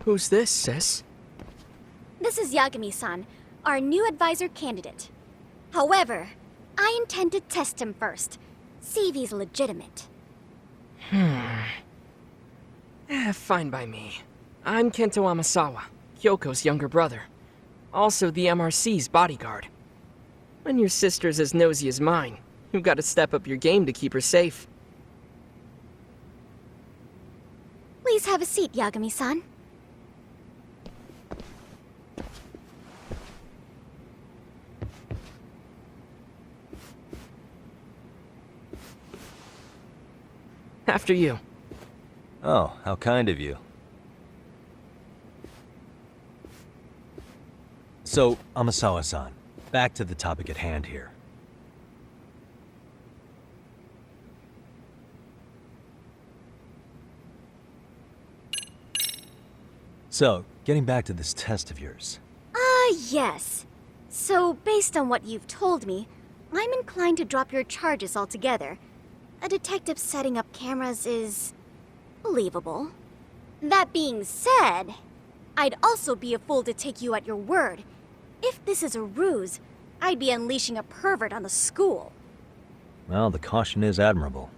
Who's this, sis? This is Yagami-san, our new advisor candidate. However, I intend to test him first, see if he's legitimate. Fine by me. I'm Kento Amasawa, Kyoko's younger brother. Also the MRC's bodyguard. When your sister's as nosy as mine, you've got to step up your game to keep her safe. Please have a seat, Yagami-san. After you. Oh, how kind of you. So, Amasawa-san, back to the topic at hand here. So, getting back to this test of yours. Yes. So, based on what you've told me, I'm inclined to drop your charges altogether. A detective setting up cameras is believable. That being said, I'd also be a fool to take you at your word. If this is a ruse, I'd be unleashing a pervert on the school. Well, the caution is admirable.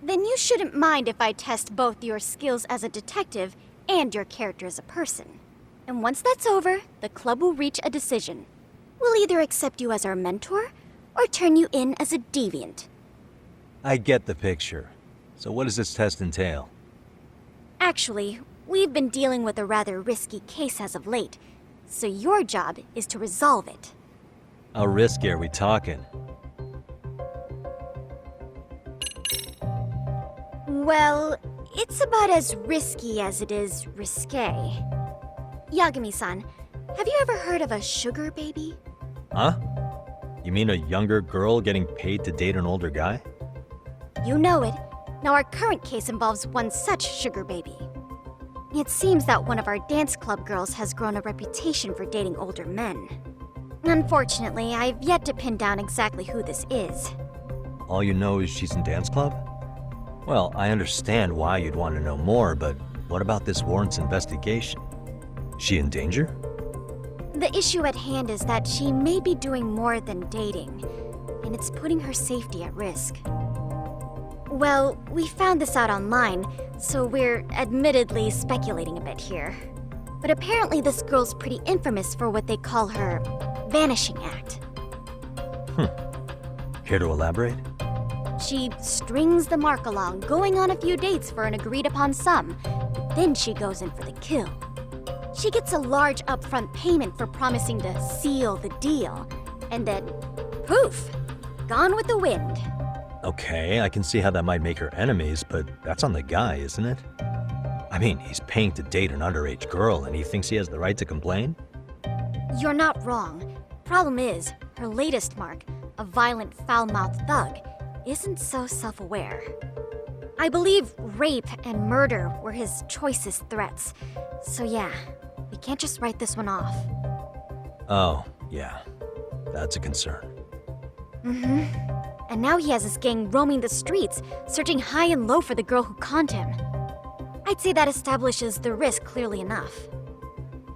Then you shouldn't mind if I test both your skills as a detective and your character as a person. And once that's over, the club will reach a decision. We'll either accept you as our mentor, or turn you in as a deviant. I get the picture. So what does this test entail? Actually, we've been dealing with a rather risky case as of late, so your job is to resolve it. How risky are we talking? Well, it's about as risky as it is risque. Yagami-san, have you ever heard of a sugar baby? Huh? You mean a younger girl getting paid to date an older guy? You know it. Now our current case involves one such sugar baby. It seems that one of our dance club girls has grown a reputation for dating older men. Unfortunately, I've yet to pin down exactly who this is. All you know is she's in dance club? Well, I understand why you'd want to know more, but what about this warrants investigation? Is she in danger? The issue at hand is that she may be doing more than dating, and it's putting her safety at risk. Well, we found this out online, so we're admittedly speculating a bit here. But apparently this girl's pretty infamous for what they call her vanishing act. Care to elaborate? She strings the mark along, going on a few dates for an agreed-upon sum, but then she goes in for the kill. She gets a large upfront payment for promising to seal the deal, and then, poof, gone with the wind. Okay, I can see how that might make her enemies, but that's on the guy, isn't it? I mean, he's paying to date an underage girl, and he thinks he has the right to complain? You're not wrong. Problem is, her latest mark, a violent, foul-mouthed thug, isn't so self-aware. I believe rape and murder were his choicest threats. So yeah, we can't just write this one off. Oh, yeah. That's a concern. And now he has his gang roaming the streets, searching high and low for the girl who conned him. I'd say that establishes the risk clearly enough.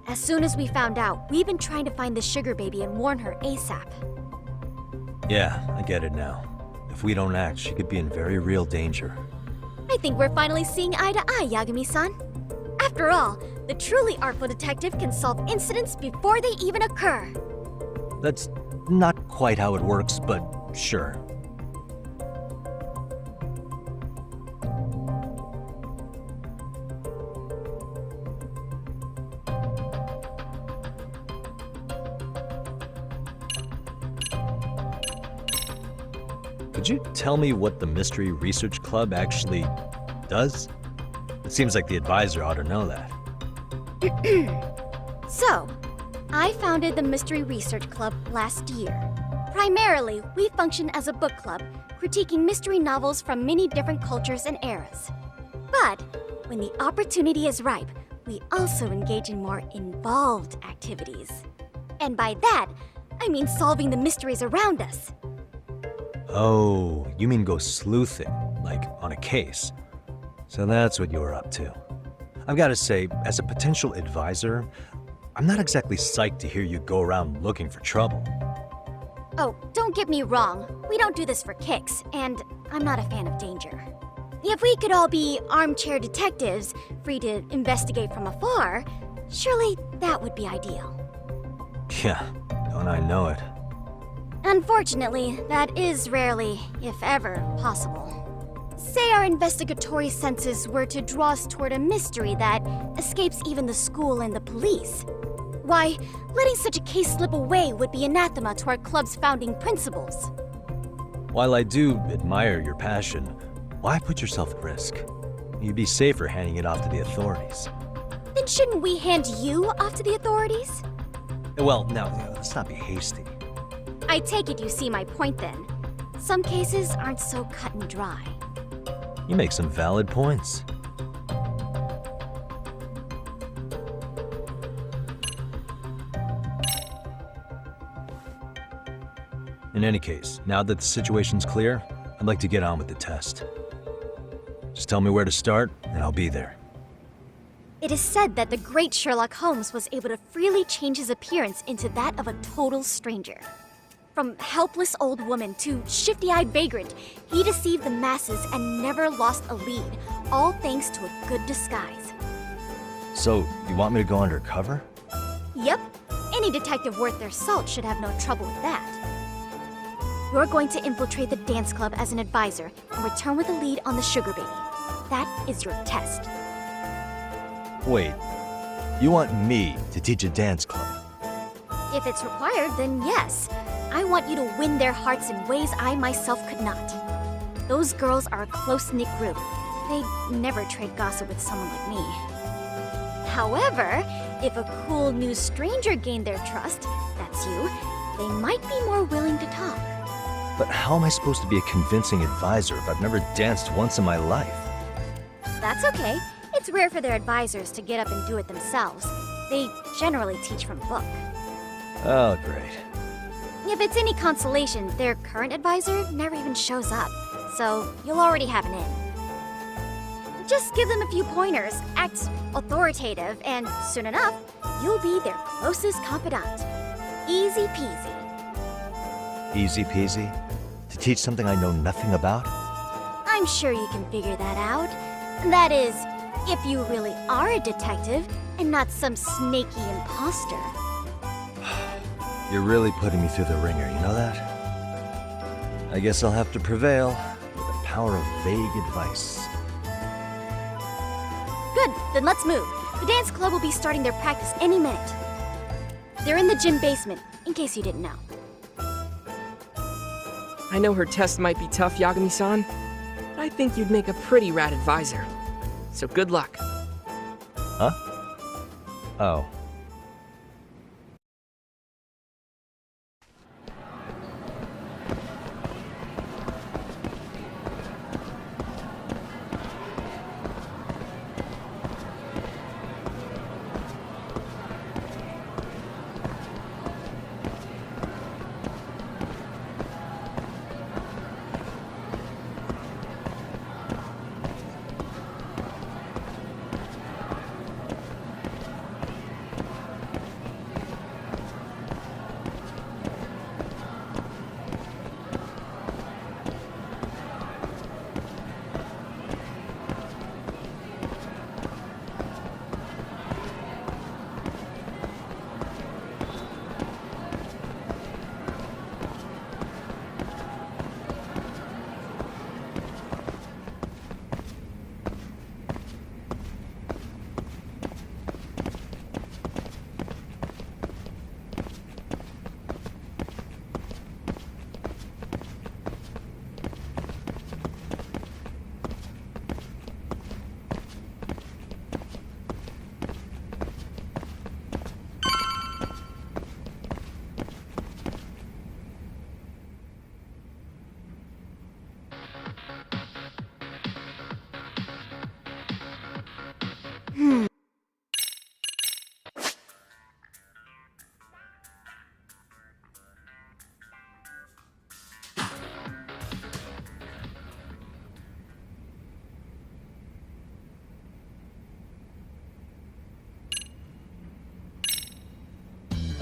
As soon as we found out, we've been trying to find the sugar baby and warn her ASAP. Yeah, I get it now. If we don't act, she could be in very real danger. I think we're finally seeing eye to eye, Yagami-san. After all, the truly artful detective can solve incidents before they even occur. That's not quite how it works, but sure. Could you tell me what the Mystery Research Club actually does? It seems like the advisor ought to know that. So, I founded the Mystery Research Club last year. Primarily, we function as a book club, critiquing mystery novels from many different cultures and eras. But, when the opportunity is ripe, we also engage in more involved activities. And by that, I mean solving the mysteries around us. Oh, you mean go sleuthing, like on a case. So that's what you're up to. I've got to say, as a potential advisor, I'm not exactly psyched to hear you go around looking for trouble. Oh, don't get me wrong. We don't do this for kicks, and I'm not a fan of danger. If we could all be armchair detectives, free to investigate from afar, surely that would be ideal. Yeah, don't I know it. Unfortunately, that is rarely, if ever, possible. Say our investigatory senses were to draw us toward a mystery that escapes even the school and the police. Why, letting such a case slip away would be anathema to our club's founding principles. While I do admire your passion, why put yourself at risk? You'd be safer handing it off to the authorities. Then shouldn't we hand you off to the authorities? Well, now, let's not be hasty. I take it you see my point then. Some cases aren't so cut and dry. You make some valid points. In any case, now that the situation's clear, I'd like to get on with the test. Just tell me where to start, and I'll be there. It is said that the great Sherlock Holmes was able to freely change his appearance into that of a total stranger. From helpless old woman to shifty-eyed vagrant, he deceived the masses and never lost a lead, all thanks to a good disguise. So, you want me to go undercover? Yep, any detective worth their salt should have no trouble with that. You're going to infiltrate the dance club as an advisor and return with a lead on the sugar baby. That is your test. Wait, you want me to teach a dance club? If it's required, then yes. I want you to win their hearts in ways I myself could not. Those girls are a close-knit group. They'd never trade gossip with someone like me. However, if a cool new stranger gained their trust, that's you, they might be more willing to talk. But how am I supposed to be a convincing advisor if I've never danced once in my life? That's okay. It's rare for their advisors to get up and do it themselves. They generally teach from a book. Oh, great. If it's any consolation, their current advisor never even shows up, so you'll already have an in. Just give them a few pointers, act authoritative, and soon enough, you'll be their closest confidant. Easy peasy. Easy peasy? To teach something I know nothing about? I'm sure you can figure that out. That is, if you really are a detective and not some snaky imposter. You're really putting me through the ringer, you know that? I guess I'll have to prevail with the power of vague advice. Good, then let's move. The dance club will be starting their practice any minute. They're in the gym basement, in case you didn't know. I know her test might be tough, Yagami-san, but I think you'd make a pretty rad advisor. So good luck. Huh? Oh.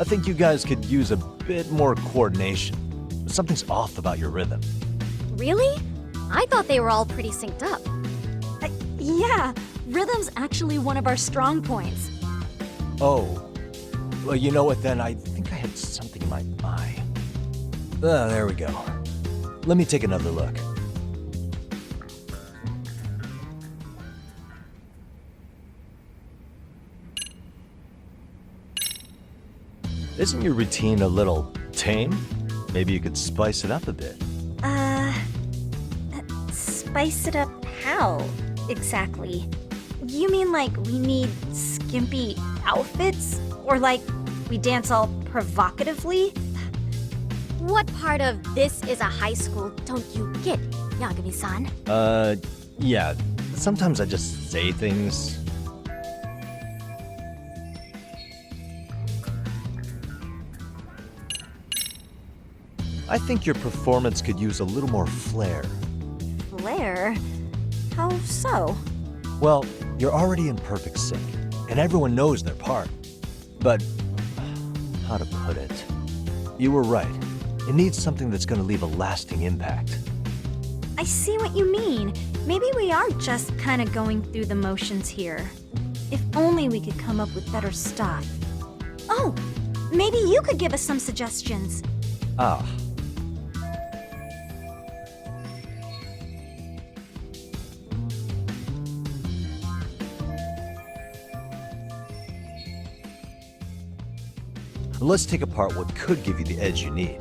I think you guys could use a bit more coordination. Something's off about your rhythm. Really? I thought they were all pretty synced up. Yeah, rhythm's actually one of our strong points. Oh. Well, you know what then? I think I had something in my eye. Ah, there we go. Let me take another look. Isn't your routine a little tame? Maybe you could spice it up a bit. Spice it up how, exactly? You mean like we need skimpy outfits? Or like we dance all provocatively? What part of this is a high school don't you get, Yagami-san? Yeah. Sometimes I just say things. I think your performance could use a little more flair. Flair? How so? Well, you're already in perfect sync, and everyone knows their part. But, how to put it? You were right. It needs something that's gonna leave a lasting impact. I see what you mean. Maybe we are just kind of going through the motions here. If only we could come up with better stuff. Oh, maybe you could give us some suggestions. Ah. Let's take apart what could give you the edge you need.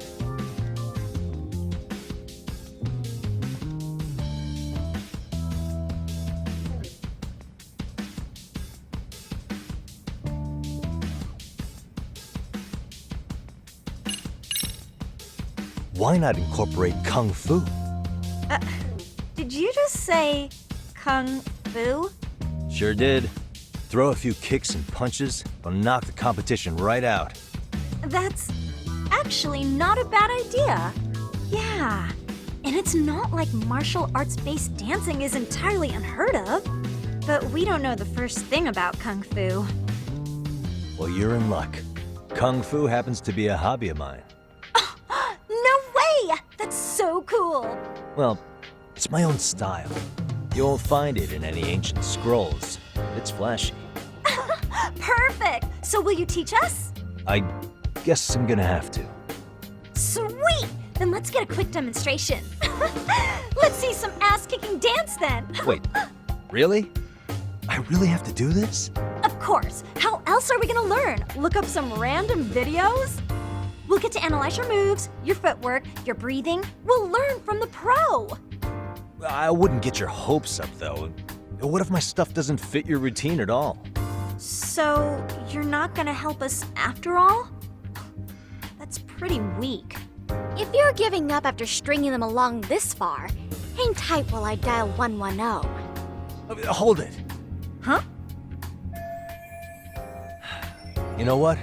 Why not incorporate Kung Fu? Did you just say Kung Fu? Sure did. Throw a few kicks and punches, will knock the competition right out. That's actually not a bad idea. Yeah, and it's not like martial arts-based dancing is entirely unheard of. But we don't know the first thing about Kung Fu. Well, you're in luck. Kung Fu happens to be a hobby of mine. No way! That's so cool! Well, it's my own style. You won't find it in any ancient scrolls. It's flashy. Perfect! So will you teach us? I guess I'm gonna have to. Sweet! Then let's get a quick demonstration. Let's see some ass-kicking dance then. Wait, really? I really have to do this? Of course. How else are we gonna learn? Look up some random videos? We'll get to analyze your moves, your footwork, your breathing. We'll learn from the pro. I wouldn't get your hopes up, though. What if my stuff doesn't fit your routine at all? So, you're not gonna help us after all? That's pretty weak. If you're giving up after stringing them along this far, hang tight while I dial 110. Hold it. Huh? You know what?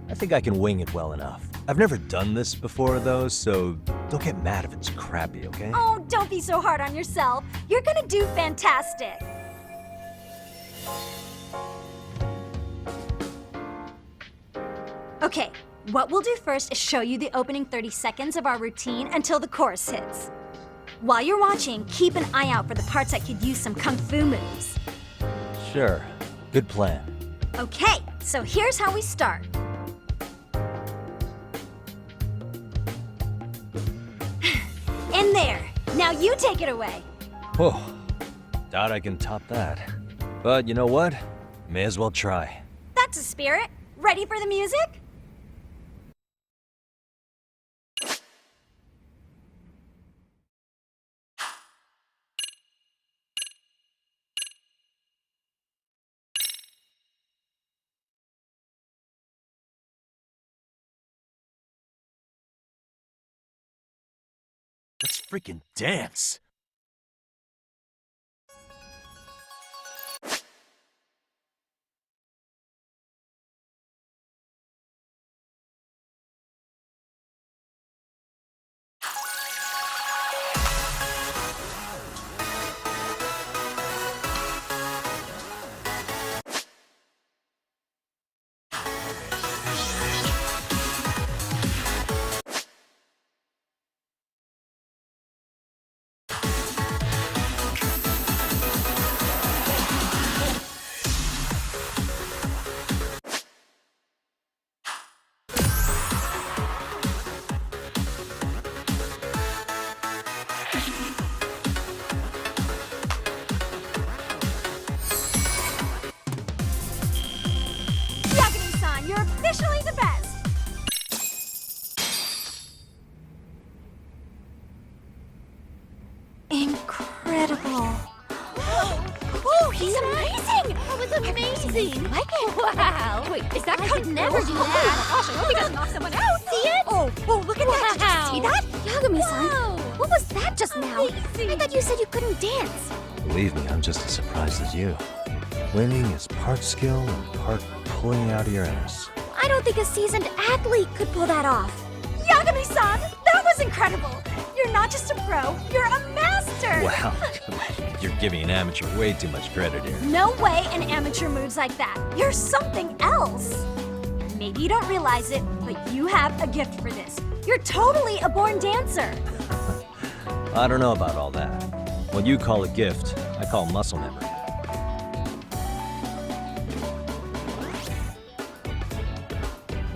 I think I can wing it well enough. I've never done this before, though, so don't get mad if it's crappy, okay? Oh, don't be so hard on yourself. You're gonna do fantastic. Okay, what we'll do first is show you the opening 30 seconds of our routine until the chorus hits. While you're watching, keep an eye out for the parts that could use some kung fu moves. Sure. Good plan. Okay, so here's how we start. In there. Now you take it away. Whoa. Doubt I can top that. But you know what? May as well try. That's a spirit. Ready for the music? Let's freaking dance. incredible. Oh, he's amazing! That was amazing! Wow! Wait, is that I could never do that. Oh my gosh, I hope he doesn't knock someone out. See it? Oh, look at that! Did you see that? Yagami-san, what was that just now? I thought you said you couldn't dance. Believe me, I'm just as surprised as you. Winning is part skill and part pulling out of your ass. I don't think a seasoned athlete could pull that off. Yagami-san, that was incredible! You're not just a pro, you're a master! Wow, you're giving an amateur way too much credit here. No way an amateur moves like that. You're something else. Maybe you don't realize it, but you have a gift for this. You're totally a born dancer. I don't know about all that. What you call a gift, I call muscle memory.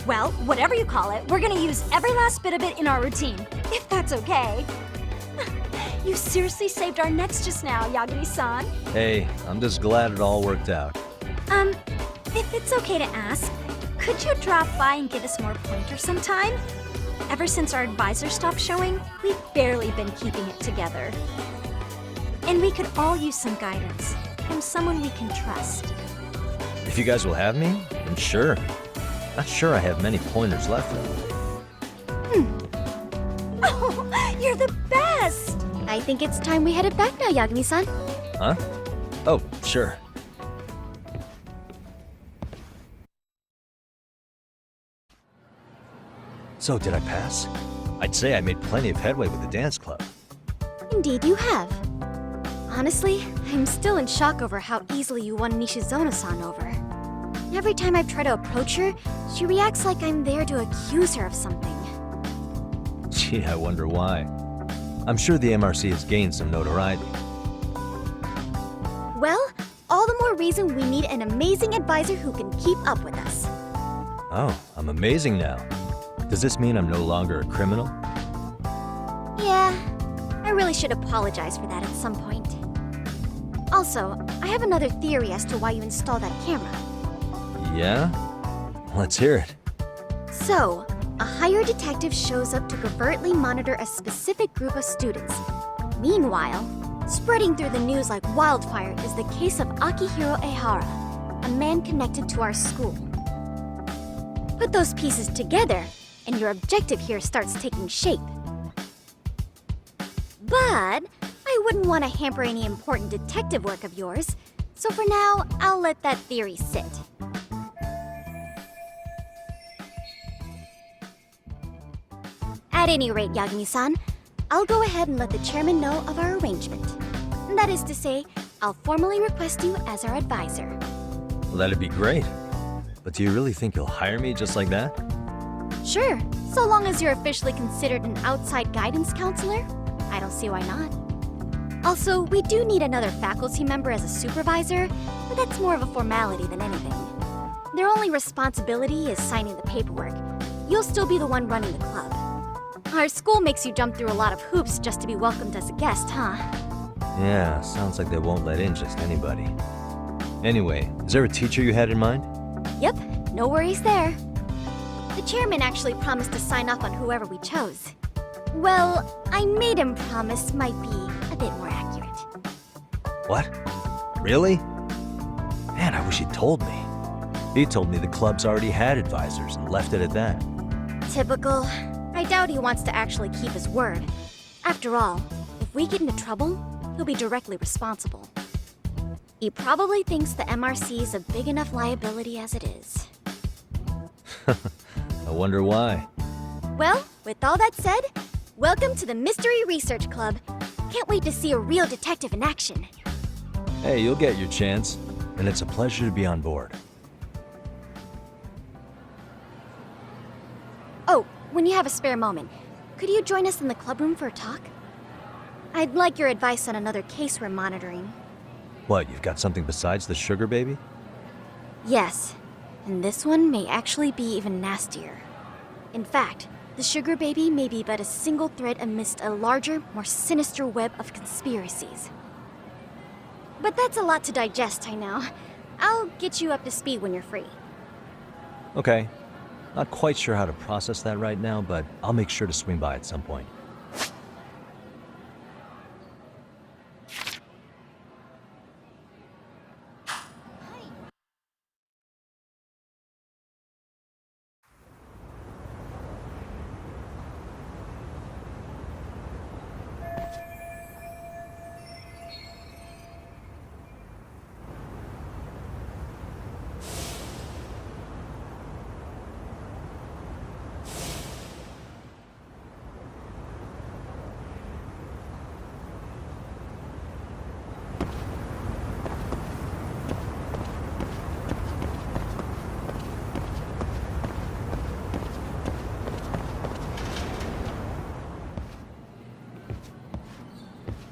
Well, whatever you call it, we're gonna use every last bit of it in our routine, if that's okay. You seriously saved our necks just now, Yagami-san. Hey, I'm just glad it all worked out. If it's okay to ask, could you drop by and give us more pointers sometime? Ever since our advisor stopped showing, we've barely been keeping it together. And we could all use some guidance from someone we can trust. If you guys will have me, then sure. Not sure I have many pointers left, though. Oh, you're the best! I think it's time we headed back now, Yagami-san. Huh? Oh, sure. So, did I pass? I'd say I made plenty of headway with the dance club. Indeed you have. Honestly, I'm still in shock over how easily you won Nishizono-san over. Every time I try to approach her, she reacts like I'm there to accuse her of something. Gee, I wonder why. I'm sure the MRC has gained some notoriety. Well, all the more reason we need an amazing advisor who can keep up with us. Oh, I'm amazing now. Does this mean I'm no longer a criminal? Yeah, I really should apologize for that at some point. Also, I have another theory as to why you installed that camera. Yeah? Let's hear it. So, a hired detective shows up to covertly monitor a specific group of students. Meanwhile, spreading through the news like wildfire is the case of Akihiro Ehara, a man connected to our school. Put those pieces together, and your objective here starts taking shape. But I wouldn't want to hamper any important detective work of yours, so for now, I'll let that theory sit. At any rate, Yagami-san, I'll go ahead and let the chairman know of our arrangement. That is to say, I'll formally request you as our advisor. Well, that'd be great. But do you really think you'll hire me just like that? Sure, so long as you're officially considered an outside guidance counselor, I don't see why not. Also, we do need another faculty member as a supervisor, but that's more of a formality than anything. Their only responsibility is signing the paperwork. You'll still be the one running the club. Our school makes you jump through a lot of hoops just to be welcomed as a guest, huh? Yeah, sounds like they won't let in just anybody. Anyway, is there a teacher you had in mind? Yep, no worries there. The chairman actually promised to sign off on whoever we chose. Well, I made him promise might be a bit more accurate. What? Really? Man, I wish he'd told me. He told me the club's already had advisors and left it at that. Typical. I doubt he wants to actually keep his word. After all, if we get into trouble, he'll be directly responsible. He probably thinks the MRC is a big enough liability as it is. I wonder why. Well, with all that said, welcome to the Mystery Research Club. Can't wait to see a real detective in action. Hey, you'll get your chance, and it's a pleasure to be on board. Oh, when you have a spare moment, could you join us in the clubroom for a talk? I'd like your advice on another case we're monitoring. What, you've got something besides the sugar baby? Yes, and this one may actually be even nastier. In fact, the sugar baby may be but a single thread amidst a larger, more sinister web of conspiracies. But that's a lot to digest, I know. I'll get you up to speed when you're free. Okay. Not quite sure how to process that right now, but I'll make sure to swing by at some point.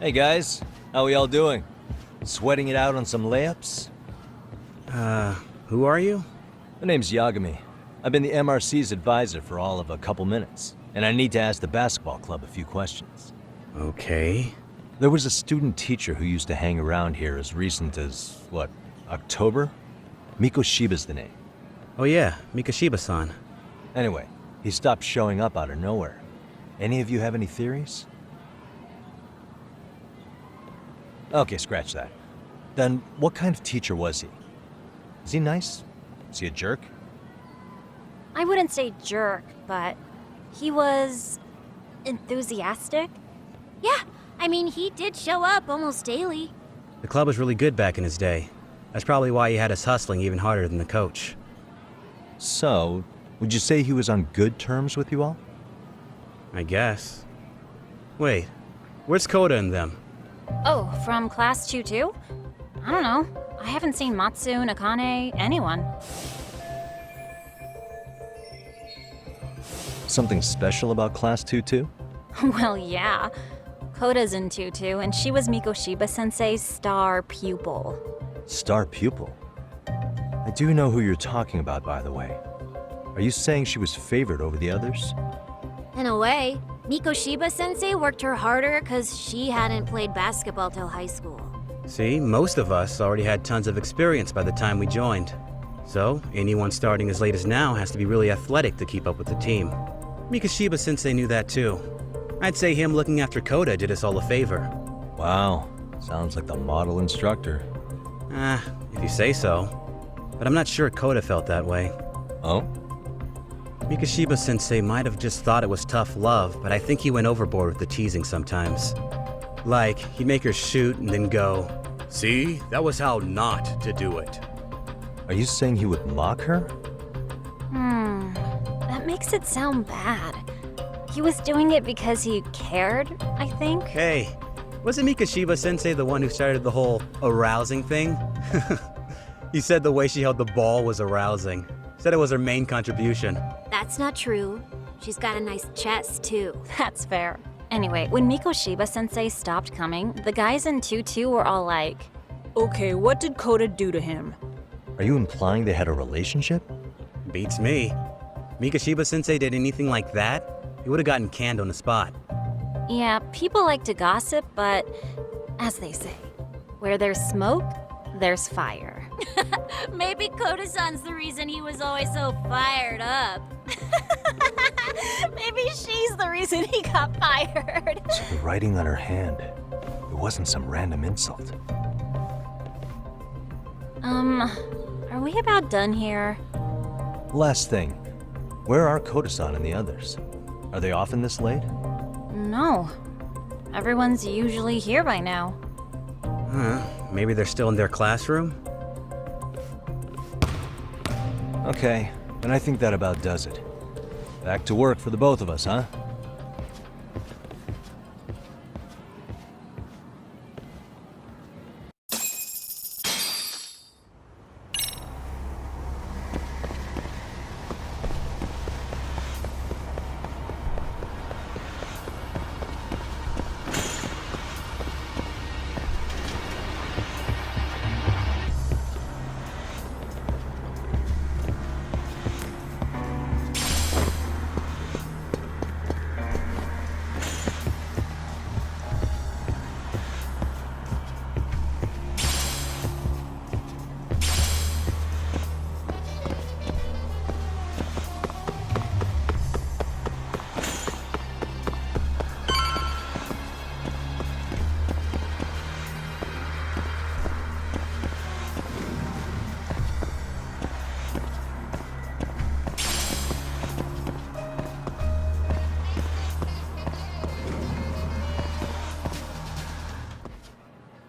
Hey guys, how we all doing? Sweating it out on some layups? Who are you? My name's Yagami. I've been the MRC's advisor for all of a couple minutes, and I need to ask the basketball club a few questions. Okay. There was a student teacher who used to hang around here as recent as, what, October? Mikoshiba's the name. Oh yeah, Mikoshiba-san. Anyway, he stopped showing up out of nowhere. Any of you have any theories? Okay, scratch that. Then, what kind of teacher was he? Is he nice? Is he a jerk? I wouldn't say jerk, but he was enthusiastic. Yeah, I mean, he did show up almost daily. The club was really good back in his day. That's probably why he had us hustling even harder than the coach. So, would you say he was on good terms with you all? I guess. Wait, where's Koda and them? Oh, from class 2 too? I don't know. I haven't seen Matsu, Nakane, anyone. Something special about Class 2 too? Well, yeah. Koda's in 2-2, and she was Mikoshiba-sensei's star pupil. Star pupil? I do know who you're talking about, by the way. Are you saying she was favored over the others? In a way, Mikoshiba-sensei worked her harder because she hadn't played basketball till high school. See, most of us already had tons of experience by the time we joined. So, anyone starting as late as now has to be really athletic to keep up with the team. Mikoshiba-sensei knew that too. I'd say him looking after Koda did us all a favor. Wow, sounds like the model instructor. If you say so. But I'm not sure Koda felt that way. Oh? Mikoshiba-sensei might have just thought it was tough love, but I think he went overboard with the teasing sometimes. Like, he'd make her shoot and then go, "See, that was how not to do it." Are you saying he would mock her? That makes it sound bad. He was doing it because he cared, I think. Hey, wasn't Mikoshiba-sensei the one who started the whole arousing thing? He said the way she held the ball was arousing. Said it was her main contribution. That's not true. She's got a nice chest, too. That's fair. Anyway, when Mikoshiba-sensei stopped coming, the guys in 2-2 were all like, Okay, what did Koda do to him? Are you implying they had a relationship? Beats me. Mikoshiba-sensei did anything like that, he would have gotten canned on the spot. yeah, people like to gossip, but as they say, where there's smoke, there's fire. Maybe Koda-san's the reason he was always so fired up. Maybe she's the reason he got fired. So the writing on her hand, it wasn't some random insult. Are we about done here? Last thing, where are Koda-san and the others? Are they often this late? No. Everyone's usually here by now. Maybe they're still in their classroom? Okay, and I think that about does it. Back to work for the both of us, huh?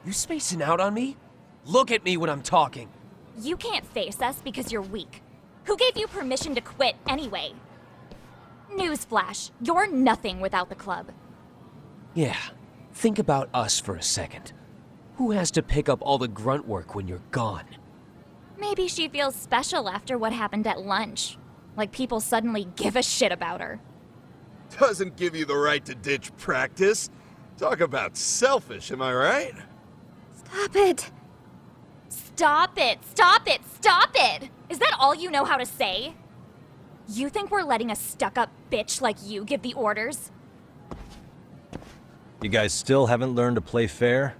You spacing out on me? Look at me when I'm talking. You can't face us because you're weak. Who gave you permission to quit anyway? Newsflash, you're nothing without the club. Yeah, think about us for a second. Who has to pick up all the grunt work when you're gone? Maybe she feels special after what happened at lunch. Like people suddenly give a shit about her. Doesn't give you the right to ditch practice. Talk about selfish, am I right? Stop it. Stop it! Stop it! Stop it! Is that all you know how to say? You think we're letting a stuck-up bitch like you give the orders? You guys still haven't learned to play fair?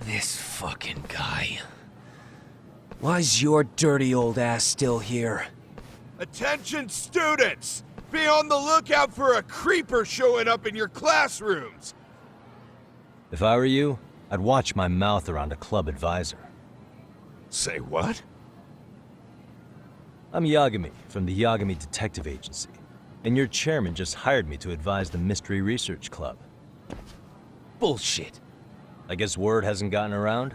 This fucking guy. Why's your dirty old ass still here? Attention students! Be on the lookout for a creeper showing up in your classrooms! If I were you, I'd watch my mouth around a club advisor. Say what? I'm Yagami, from the Yagami Detective Agency, and your chairman just hired me to advise the Mystery Research Club. Bullshit. I guess word hasn't gotten around?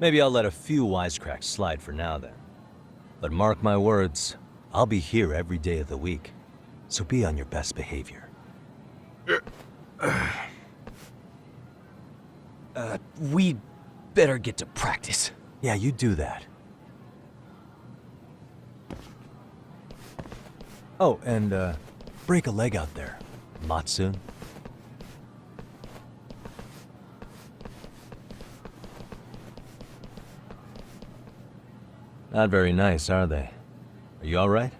Maybe I'll let a few wisecracks slide for now then. But mark my words, I'll be here every day of the week, so be on your best behavior. We better get to practice. Yeah, you do that. Oh, and break a leg out there, Matsu. Not very nice, are they? Are you alright?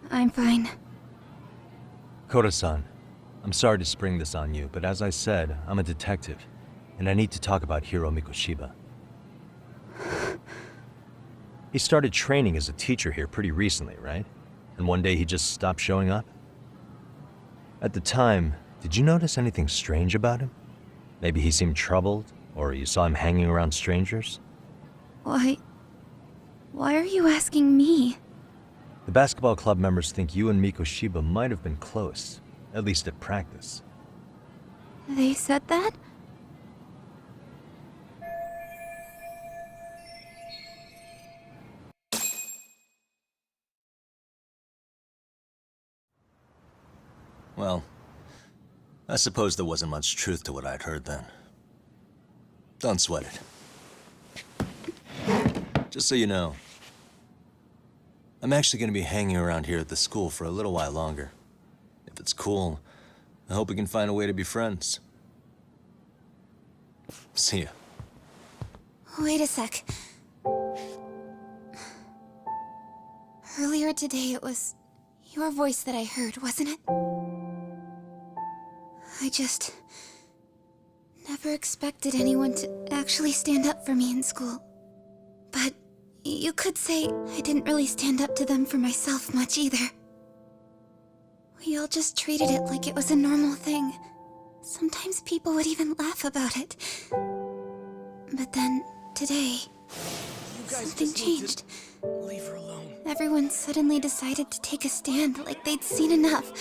I'm fine. Koda-san, I'm sorry to spring this on you, but as I said, I'm a detective, and I need to talk about Hiro Mikoshiba. He started training as a teacher here pretty recently, right? And one day he just stopped showing up? At the time, did you notice anything strange about him? Maybe he seemed troubled, or you saw him hanging around strangers? Why are you asking me? The basketball club members think you and Mikoshiba might have been close, at least at practice. They said that? Well, I suppose there wasn't much truth to what I'd heard then. Don't sweat it. Just so you know, I'm actually going to be hanging around here at the school for a little while longer. If it's cool, I hope we can find a way to be friends. See ya. Wait a sec. Earlier today, it was your voice that I heard, wasn't it? I just never expected anyone to actually stand up for me in school. But you could say I didn't really stand up to them for myself much either. We all just treated it like it was a normal thing. Sometimes people would even laugh about it. But then, today, something changed. Leave her alone. Everyone suddenly decided to take a stand like they'd seen enough.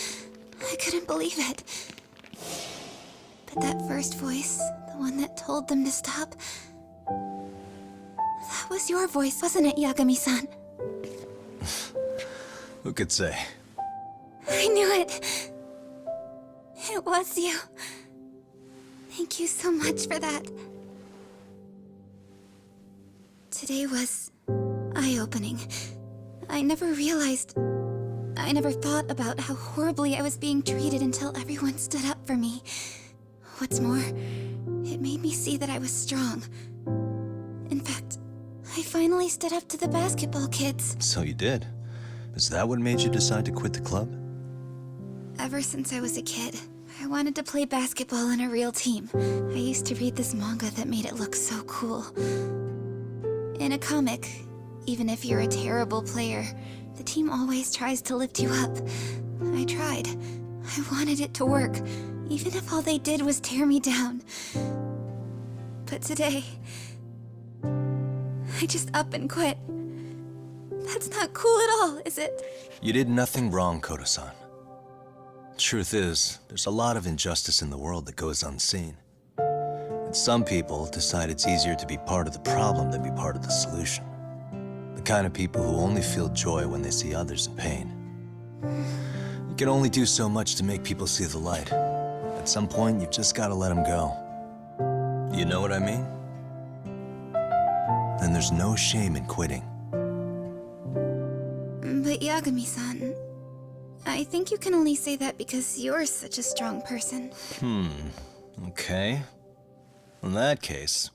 I couldn't believe it. But that first voice, the one that told them to stop, that was your voice, wasn't it, Yagami-san? Who could say? I knew it. It was you. Thank you so much for that. Today was eye-opening. I never thought about how horribly I was being treated until everyone stood up for me. What's more, it made me see that I was strong. In fact, I finally stood up to the basketball kids. So you did. Is that what made you decide to quit the club? Ever since I was a kid, I wanted to play basketball in a real team. I used to read this manga that made it look so cool. In a comic, even if you're a terrible player, the team always tries to lift you up. I tried. I wanted it to work, even if all they did was tear me down. But today, I just up and quit. That's not cool at all, is it? You did nothing wrong, Koda-san. Truth is, there's a lot of injustice in the world that goes unseen. And some people decide it's easier to be part of the problem than be part of the solution. The kind of people who only feel joy when they see others in pain. You can only do so much to make people see the light. At some point, you've just got to let them go. You know what I mean? Then there's no shame in quitting. But Yagami-san, I think you can only say that because you're such a strong person. Okay. In that case,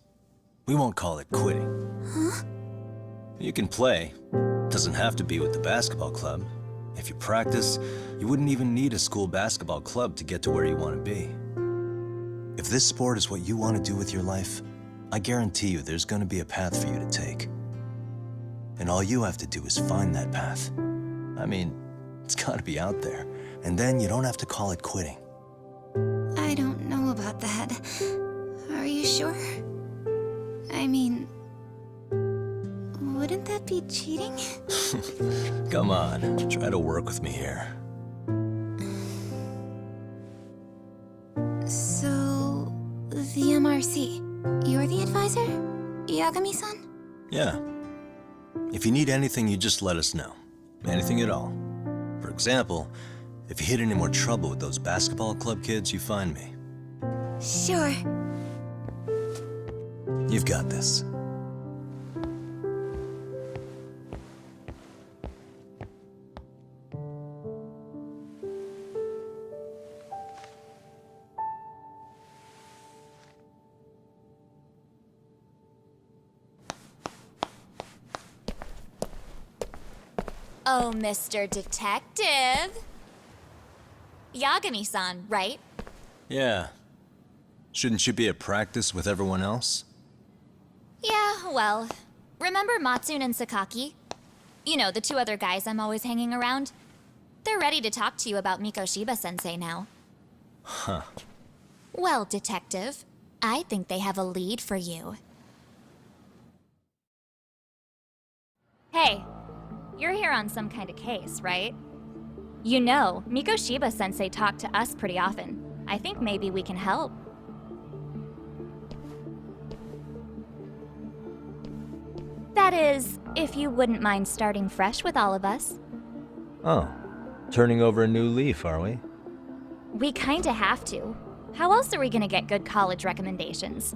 we won't call it quitting. Huh? You can play. Doesn't have to be with the basketball club. If you practice, you wouldn't even need a school basketball club to get to where you want to be. If this sport is what you want to do with your life, I guarantee you there's going to be a path for you to take. And all you have to do is find that path. I mean, it's got to be out there. And then you don't have to call it quitting. I don't know about that. Are you sure? I mean, wouldn't that be cheating? Come on, try to work with me here. So, the MRC, you're the advisor? Yagami-san? Yeah. If you need anything, you just let us know. Anything at all. For example, if you hit any more trouble with those basketball club kids, you find me. Sure. You've got this. Oh, Mr. Detective. Yagami-san, right? Yeah. Shouldn't you be at practice with everyone else? Yeah, well, remember Matsune and Sakaki? You know, the two other guys I'm always hanging around? They're ready to talk to you about Mikoshiba-sensei now. Huh. Well, Detective, I think they have a lead for you. Hey, you're here on some kind of case, right? You know, Mikoshiba-sensei talked to us pretty often. I think maybe we can help. That is, if you wouldn't mind starting fresh with all of us. Oh. Turning over a new leaf, are we? We kinda have to. How else are we gonna get good college recommendations?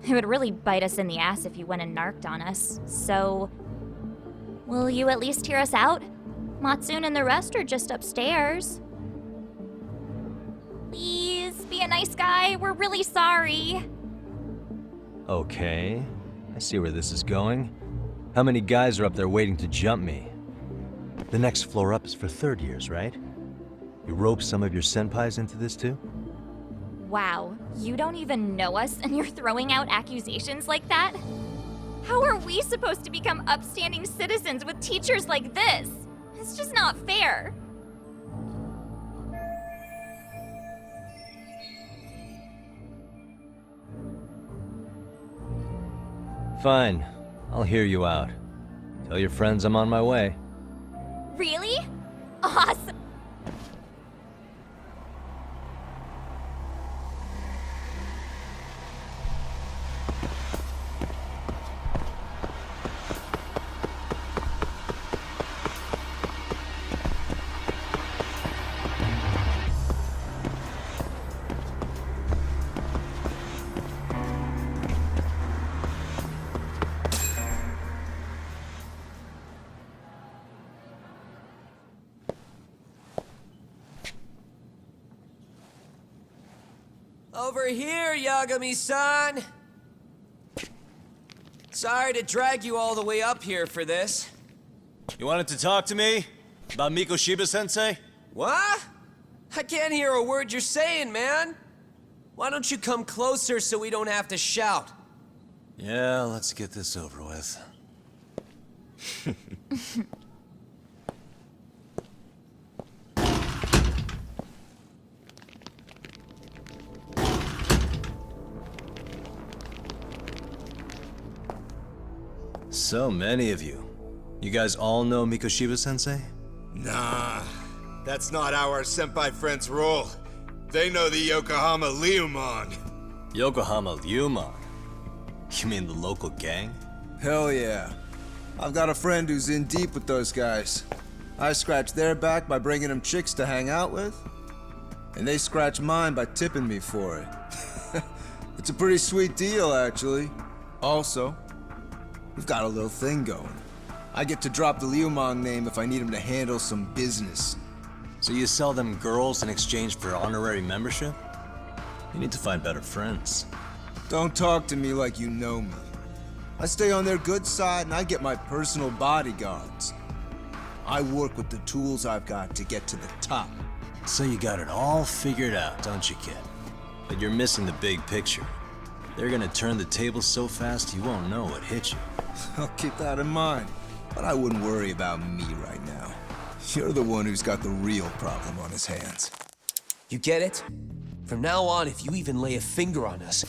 It would really bite us in the ass if you went and narked on us, so... Will you at least hear us out? Matsune and the rest are just upstairs. Please, be a nice guy. We're really sorry. Okay. I see where this is going. How many guys are up there waiting to jump me? The next floor up is for third years, right? You rope some of your senpais into this too? Wow, you don't even know us and you're throwing out accusations like that? How are we supposed to become upstanding citizens with teachers like this? It's just not fair. Fine. I'll hear you out. Tell your friends I'm on my way. Really? Awesome. Over here, Yagami-san! Sorry to drag you all the way up here for this. You wanted to talk to me? About Mikoshiba-sensei? What? I can't hear a word you're saying, man! Why don't you come closer so we don't have to shout? Yeah, let's get this over with. So many of you. You guys all know Mikoshiba-sensei? Nah, that's not how our senpai friends roll. They know the Yokohama Liumon. Yokohama Liumon? You mean the local gang? Hell yeah. I've got a friend who's in deep with those guys. I scratch their back by bringing them chicks to hang out with, and they scratch mine by tipping me for it. It's a pretty sweet deal, actually. Also, we've got a little thing going. I get to drop the Liumon name if I need him to handle some business. So you sell them girls in exchange for honorary membership? You need to find better friends. Don't talk to me like you know me. I stay on their good side and I get my personal bodyguards. I work with the tools I've got to get to the top. So you got it all figured out, don't you, kid? But you're missing the big picture. They're gonna turn the tables so fast you won't know what hit you. I'll keep that in mind. But I wouldn't worry about me right now. You're the one who's got the real problem on his hands. You get it? From now on, if you even lay a finger on us,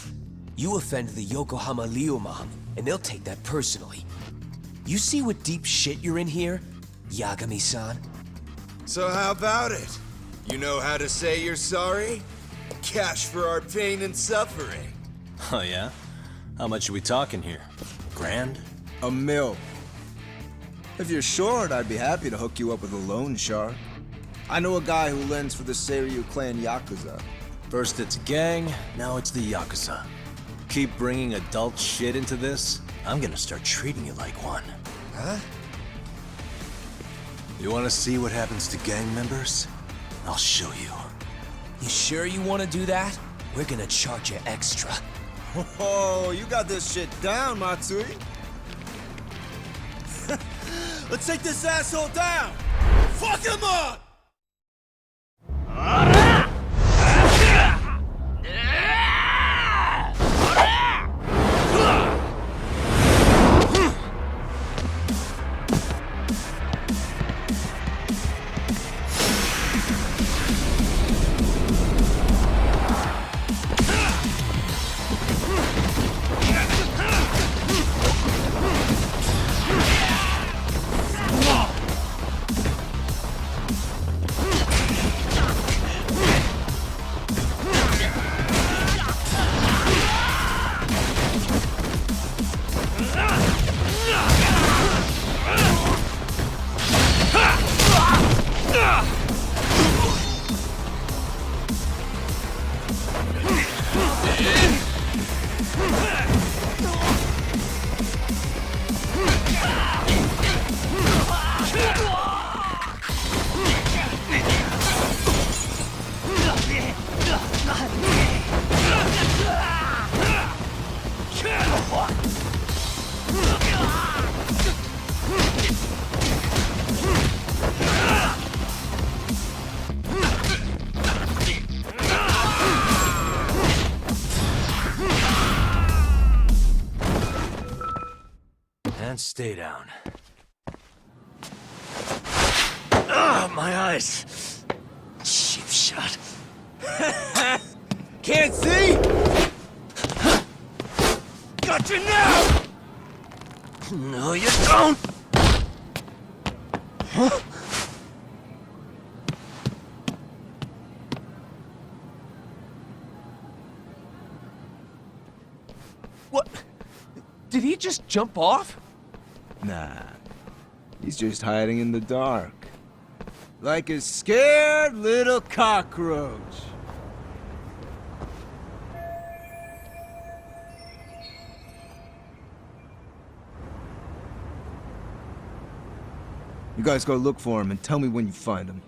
you offend the Yokohama Liumam, and they'll take that personally. You see what deep shit you're in here, Yagami-san? So how about it? You know how to say you're sorry? Cash for our pain and suffering. Oh yeah? How much are we talking here? Grand? $1 million. If you're short, I'd be happy to hook you up with a loan shark. I know a guy who lends for the Seiryu clan Yakuza. First it's a gang, now it's the Yakuza. Keep bringing adult shit into this, I'm gonna start treating you like one. Huh? You wanna see what happens to gang members? I'll show you. You sure you want to do that? We're gonna charge you extra. Oh, you got this shit down, Matsui. Let's take this asshole down! Fuck him up! And stay down. Ah, my eyes! Cheap shot. Can't see? Got you now! No, you don't! Huh? What? Did he just jump off? Nah, he's just hiding in the dark. Like a scared little cockroach. You guys go look for him and tell me when you find him.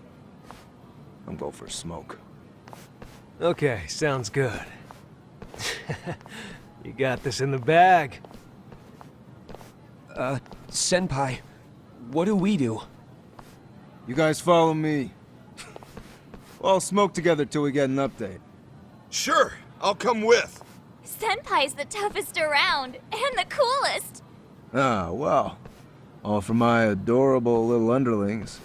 I'm going for a smoke. Okay, sounds good. You got this in the bag. Senpai, what do we do? You guys follow me. We'll smoke together till we get an update. Sure, I'll come with. Senpai's the toughest around, and the coolest. Ah, well. All for my adorable little underlings.